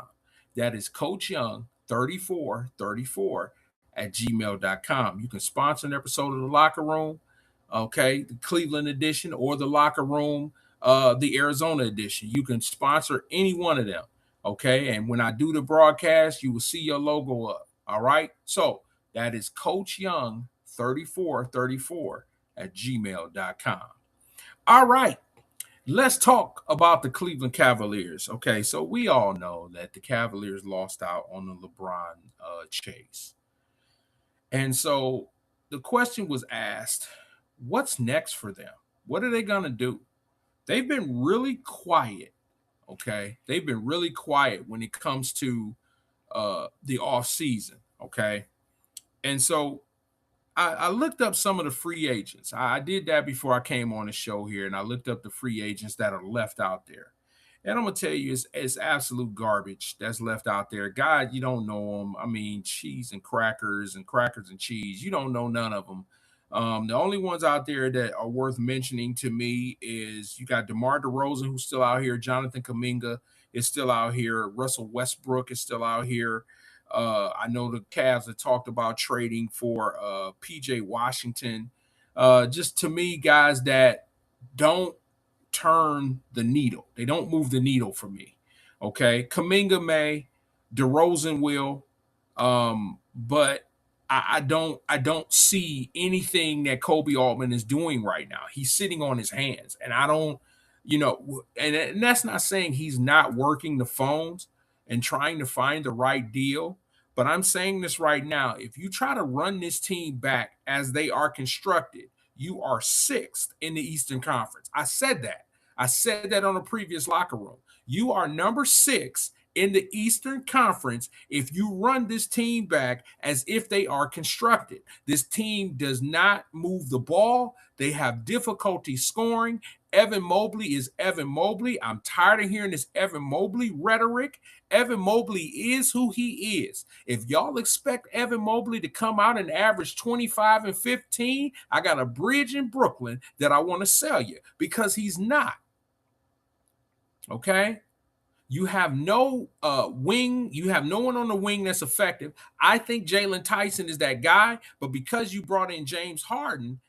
That is CoachYoung3434 at gmail.com. You can sponsor an episode of the Locker Room. Okay, the Cleveland edition or the Locker Room, the Arizona edition. You can sponsor any one of them. Okay, and when I do the broadcast, you will see your logo up. All right, so that is CoachYoung3434 at gmail.com. All right, let's talk about the Cleveland Cavaliers. Okay, so we all know that the Cavaliers lost out on the LeBron chase. And so the question was asked, what's next for them? What are they going to do? They've been really quiet, okay? They've been really quiet when it comes to the offseason, okay? And so I looked up some of the free agents. I did that before I came on the show here, and I looked up the free agents that are left out there. And I'm gonna tell you, it's absolute garbage that's left out there. God, you don't know them. I mean, cheese and crackers and cheese. You don't know none of them. The only ones out there that are worth mentioning to me is you got DeMar DeRozan, who's still out here. Jonathan Kuminga is still out here. Russell Westbrook is still out here. I know the Cavs have talked about trading for PJ Washington. Just to me, guys that don't turn the needle. They don't move the needle for me. Okay. Kuminga may, DeRozan will, but I don't see anything that Kobe Altman is doing right now. He's sitting on his hands, and I don't, and that's not saying he's not working the phones and trying to find the right deal. But I'm saying this right now. If you try to run this team back as they are constructed, you are sixth in the Eastern Conference. I said that. I said that on a previous locker room. You are number 6 in the Eastern Conference if you run this team back as if they are constructed. This team does not move the ball. They have difficulty scoring. Evan Mobley is Evan Mobley. I'm tired of hearing this Evan Mobley rhetoric. Evan Mobley is who he is. If y'all expect Evan Mobley to come out and average 25 and 15, I got a bridge in Brooklyn that I want to sell you because he's not. Okay? You have no wing. You have no one on the wing that's effective. I think Jalen Tyson is that guy, but because you brought in James Harden,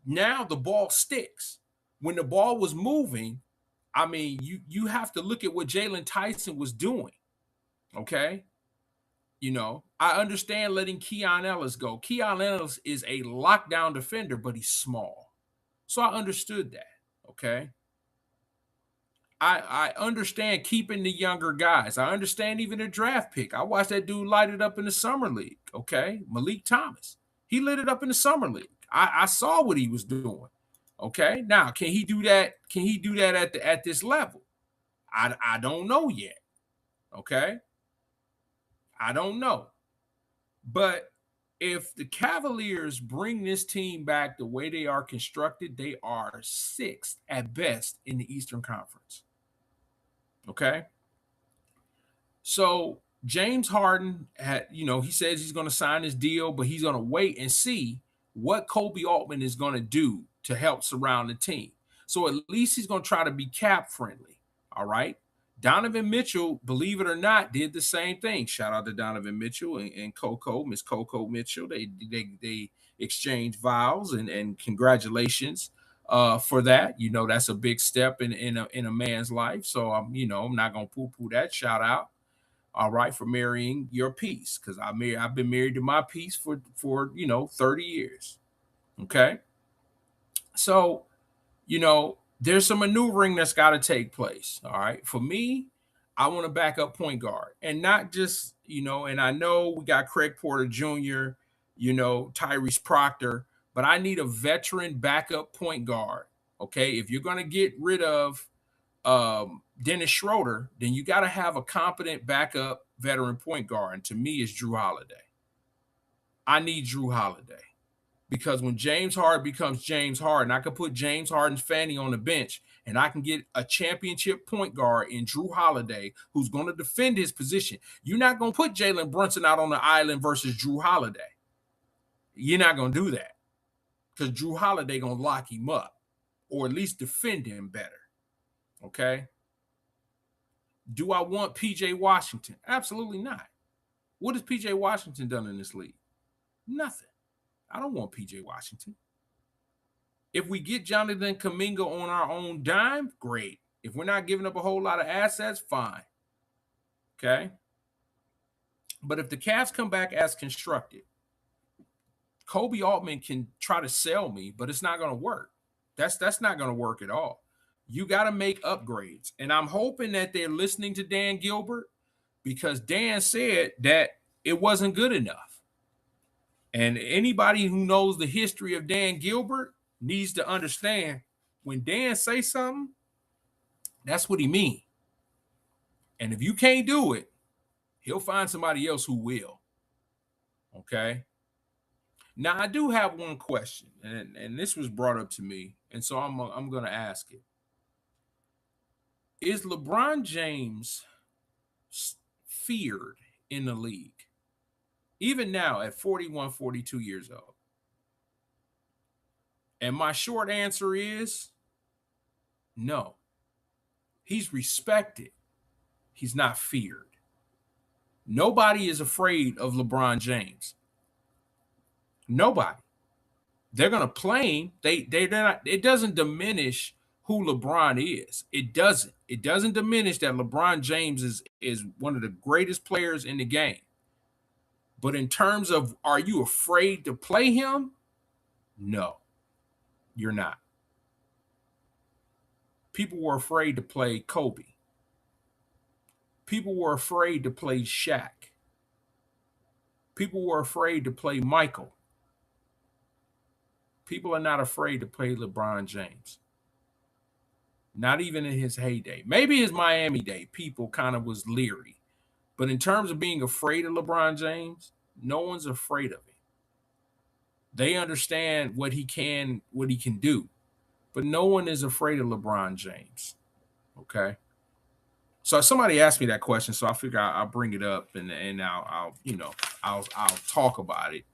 now the ball sticks. When the ball was moving, I mean, you have to look at what Jalen Tyson was doing, okay? I understand letting Keon Ellis go. Keon Ellis is a lockdown defender, but he's small. So I understood that, okay? I understand keeping the younger guys. I understand even a draft pick. I watched that dude light it up in the summer league, okay? Malik Thomas. He lit it up in the summer league. I saw what he was doing. Okay. Now, can he do that? Can he do that at this level? I don't know yet. Okay. I don't know. But if the Cavaliers bring this team back the way they are constructed, they are 6th at best in the Eastern Conference. Okay. So James Harden he says he's going to sign his deal, but he's going to wait and see what Kobe Altman is going to do to help surround the team. So at least he's going to try to be cap friendly. All right. Donovan Mitchell, believe it or not, did the same thing. Shout out to Donovan Mitchell and Coco, Miss Coco Mitchell. They exchanged vows and congratulations for that. That's a big step in a man's life. So I'm not going to poo-poo that. Shout out. All right, for marrying your piece, because I've been married to my piece for 30 years. Okay. So, there's some maneuvering that's got to take place. All right. For me, I want to back up point guard and not just, and I know we got Craig Porter Jr., Tyrese Proctor, but I need a veteran backup point guard. Okay. If you're going to get rid of Dennis Schroeder, then you got to have a competent backup veteran point guard. And to me, it's Drew Holiday. I need Drew Holiday. Because when James Harden becomes James Harden, I can put James Harden's fanny on the bench and I can get a championship point guard in Drew Holiday who's going to defend his position. You're not going to put Jalen Brunson out on the island versus Drew Holiday. You're not going to do that because Drew Holiday going to lock him up or at least defend him better. Okay? Do I want PJ Washington? Absolutely not. What has PJ Washington done in this league? Nothing. I don't want PJ Washington. If we get Jonathan Kuminga on our own dime, great. If we're not giving up a whole lot of assets, fine. Okay? But if the Cavs come back as constructed, Kobe Altman can try to sell me, but it's not going to work. That's not going to work at all. You got to make upgrades. And I'm hoping that they're listening to Dan Gilbert because Dan said that it wasn't good enough. And anybody who knows the history of Dan Gilbert needs to understand when Dan say something, that's what he means. And if you can't do it, he'll find somebody else who will. Okay? Now I do have one question, and this was brought up to me, and so I'm going to ask it. Is LeBron James feared in the league, even now at 41, 42 years old? And my short answer is no. He's respected. He's not feared. Nobody is afraid of LeBron James. Nobody. They're gonna play him. They're not. It doesn't diminish who LeBron is. It doesn't. It doesn't diminish that LeBron James is one of the greatest players in the game. But in terms of, are you afraid to play him? No, you're not. People were afraid to play Kobe. People were afraid to play Shaq. People were afraid to play Michael. People are not afraid to play LeBron James. Not even in his heyday. Maybe his Miami day, people kind of was leery. But in terms of being afraid of LeBron James, no one's afraid of him. They understand what he can do. But no one is afraid of LeBron James. Okay? So somebody asked me that question, so I figure I'll bring it up and I'll talk about it.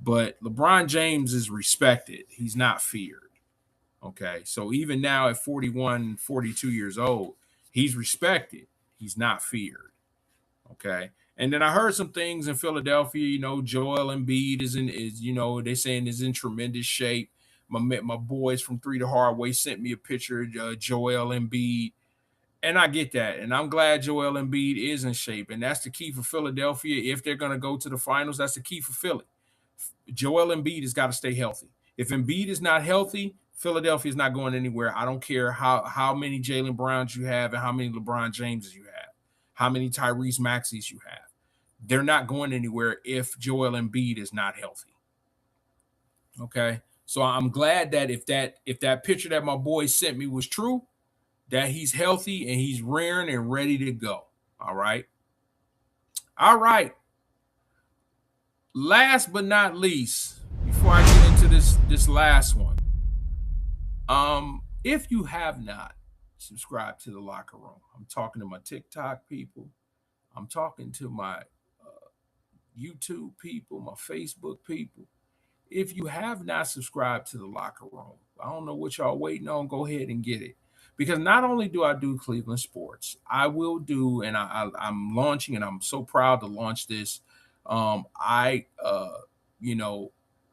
But LeBron James is respected. He's not feared. Okay. So even now at 41, 42 years old, he's respected. He's not feared. Okay. And then I heard some things in Philadelphia, Joel Embiid is they're saying is in tremendous shape. My boys from 3 the Hard Way sent me a picture of Joel Embiid. And I get that. And I'm glad Joel Embiid is in shape. And that's the key for Philadelphia. If they're going to go to the finals, that's the key for Philly. Joel Embiid has got to stay healthy. If Embiid is not healthy, Philadelphia is not going anywhere. I don't care how many Jaylen Browns you have and how many LeBron Jameses you have, how many Tyrese Maxeys you have. They're not going anywhere if Joel Embiid is not healthy. Okay? So I'm glad that if that picture that my boy sent me was true, that he's healthy and he's rearing and ready to go. All right? All right. Last but not least, before I get into this last one, if you have not subscribed to the Locker Room, I'm talking to my TikTok people, I'm talking to my YouTube people, my Facebook people. If you have not subscribed to the Locker Room, I don't know what y'all waiting on. Go ahead and get it. Because not only do I do Cleveland sports, I will do, and I'm launching, and I'm so proud to launch this. I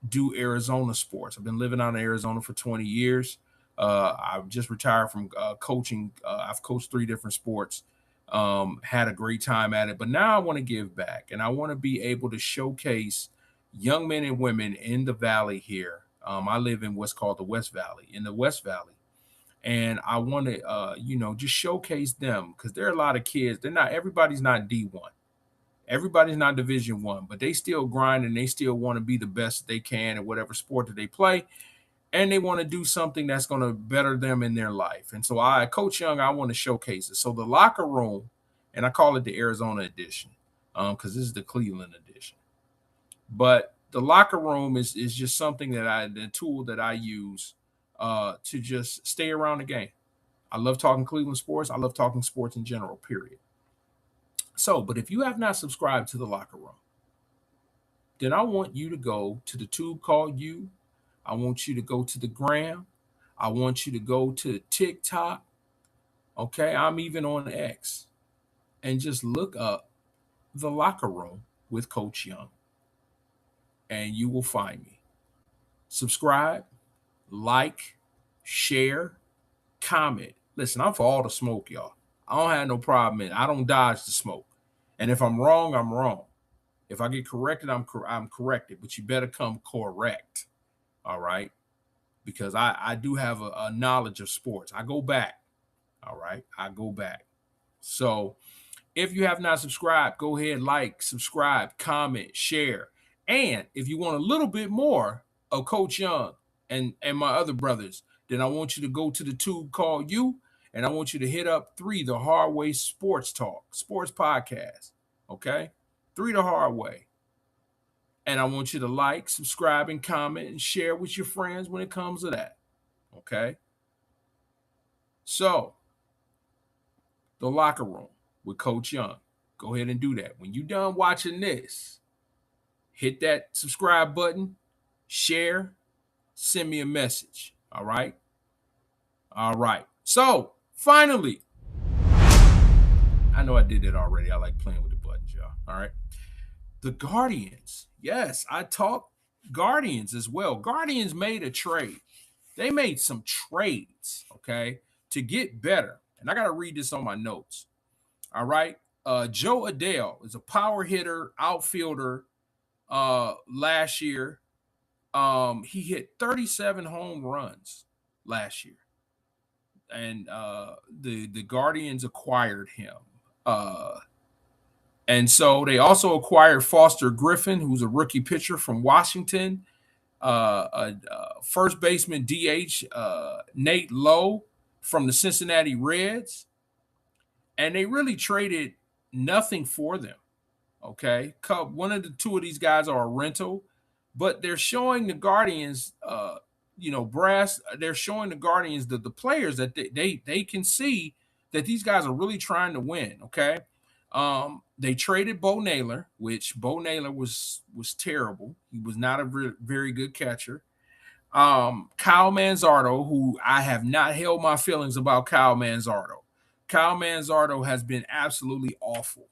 do Arizona sports. I've been living out in Arizona for 20 years. I've just retired from coaching. I've coached 3 different sports. Had a great time at it, but now I want to give back, and I want to be able to showcase young men and women in the Valley here. I live in what's called the West Valley, in the West Valley. And I want to, just showcase them, because there are a lot of kids. Everybody's not D1. Everybody's not Division 1, but they still grind and they still want to be the best they can at whatever sport that they play. And they want to do something that's going to better them in their life. And so Coach Young, I want to showcase it. So the Locker Room, and I call it the Arizona edition, because this is the Cleveland edition. But the Locker Room is just something the tool that I use to just stay around the game. I love talking Cleveland sports. I love talking sports in general, period. So, but if you have not subscribed to the Locker Room, then I want you to go to the tube called You. I want you to go to the Gram. I want you to go to TikTok. Okay, I'm even on X. And just look up the Locker Room with Coach Young. And you will find me. Subscribe, like, share, comment. Listen, I'm for all the smoke, y'all. I don't have no problem in it. I don't dodge the smoke. And if I'm wrong, I'm wrong. If I get corrected, I'm corrected. But you better come correct. All right? Because I do have a knowledge of sports. I go back. All right? I go back. So if you have not subscribed, go ahead, like, subscribe, comment, share. And if you want a little bit more of Coach Young and my other brothers, then I want you to go to the tube called You, and I want you to hit up 3 the Hard Way Sports Talk, sports podcast. Okay? 3 the Hard Way. And I want you to like, subscribe, and comment and share with your friends when it comes to that. Okay? So, the locker room with Coach Young. Go ahead and do that. When you're done watching this, hit that subscribe button, share, send me a message. All right? All right. So, finally, I know I did it already. I like playing with the buttons, y'all. All right. The Guardians. Yes, I talked Guardians as well. Guardians made a trade. They made some trades, okay, to get better. And I got to read this on my notes. All right. Joe Adell is a power hitter, outfielder last year. He hit 37 home runs last year. And the Guardians acquired him. And so they also acquired Foster Griffin, who's a rookie pitcher from Washington. First baseman DH Nate Lowe from the Cincinnati Reds. And they really traded nothing for them. Okay. One of the two of these guys are a rental, but they're showing the Guardians, they're showing the Guardians the players that they can see that these guys are really trying to win. Okay. They traded Bo Naylor, which Bo Naylor was terrible. He was not a very good catcher. Kyle Manzardo, who I have not held my feelings about Kyle Manzardo. Kyle Manzardo has been absolutely awful.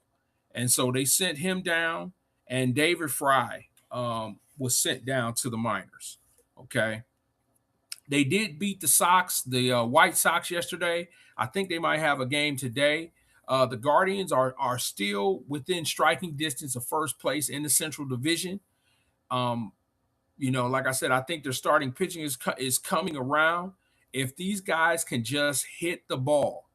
And so they sent him down, and David Fry was sent down to the minors. Okay. They did beat the White Sox yesterday. I think they might have a game today. The Guardians are still within striking distance of first place in the Central Division. Like I said, I think their starting pitching is coming around. If these guys can just hit the ball,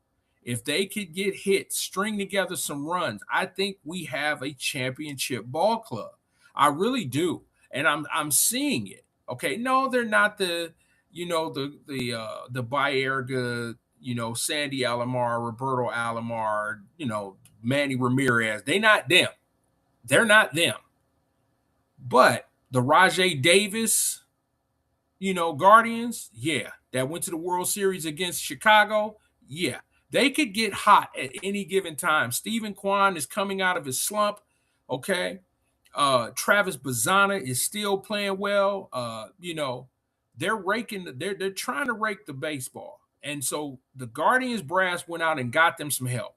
if they could get hit, string together some runs, I think we have a championship ball club. I really do, and I'm seeing it. Okay, no, they're not the Baerga, Sandy Alomar, Roberto Alomar, Manny Ramirez. They're not them. They're not them. But the Rajay Davis, Guardians, yeah, that went to the World Series against Chicago, yeah, they could get hot at any given time. Stephen Kwan is coming out of his slump, okay? Travis Bazzana is still playing well. They're trying to rake the baseball. And so the Guardians brass went out and got them some help.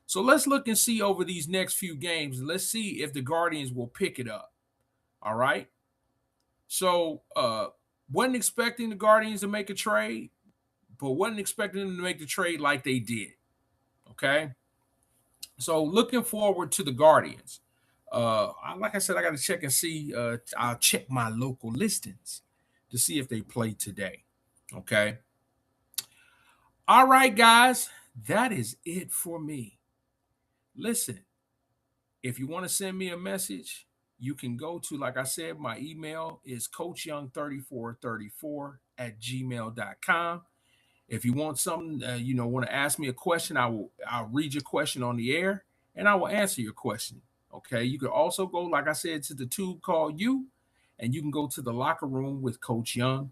So let's look and see over these next few games. Let's see if the Guardians will pick it up. All right. So wasn't expecting the Guardians to make a trade, but wasn't expecting them to make the trade like they did. Okay. So looking forward to the Guardians. Like I said, I got to check and see. I'll check my local listings to see if they play today. Okay. All right, guys, that is it for me. Listen, if you want to send me a message, you can go to, like I said, my email is coachyoung3434@gmail.com. If you want something, want to ask me a question, I'll read your question on the air and I will answer your question. Okay. You can also go, like I said, to the tube called You, and you can go to the locker room with Coach Young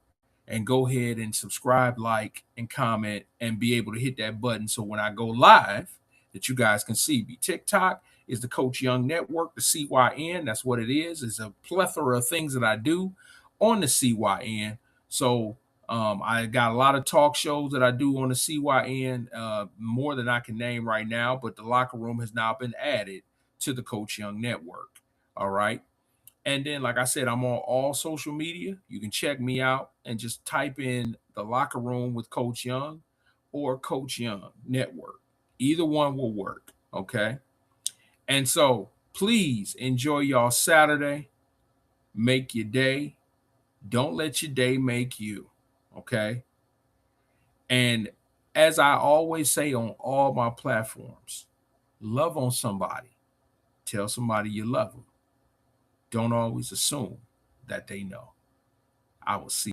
and go ahead and subscribe, like, and comment, and be able to hit that button so when I go live that you guys can see me. TikTok is the Coach Young Network, the CYN. That's what it is. It's a plethora of things that I do on the CYN. So I got a lot of talk shows that I do on the CYN, more than I can name right now, but the locker room has now been added to the Coach Young Network. All right. And then, like I said, I'm on all social media. You can check me out and just type in the locker room with Coach Young or Coach Young Network. Either one will work. Okay. And so please enjoy y'all Saturday. Make your day. Don't let your day make you. Okay. And as I always say on all my platforms, love on somebody. Tell somebody you love them. Don't always assume that they know. I will see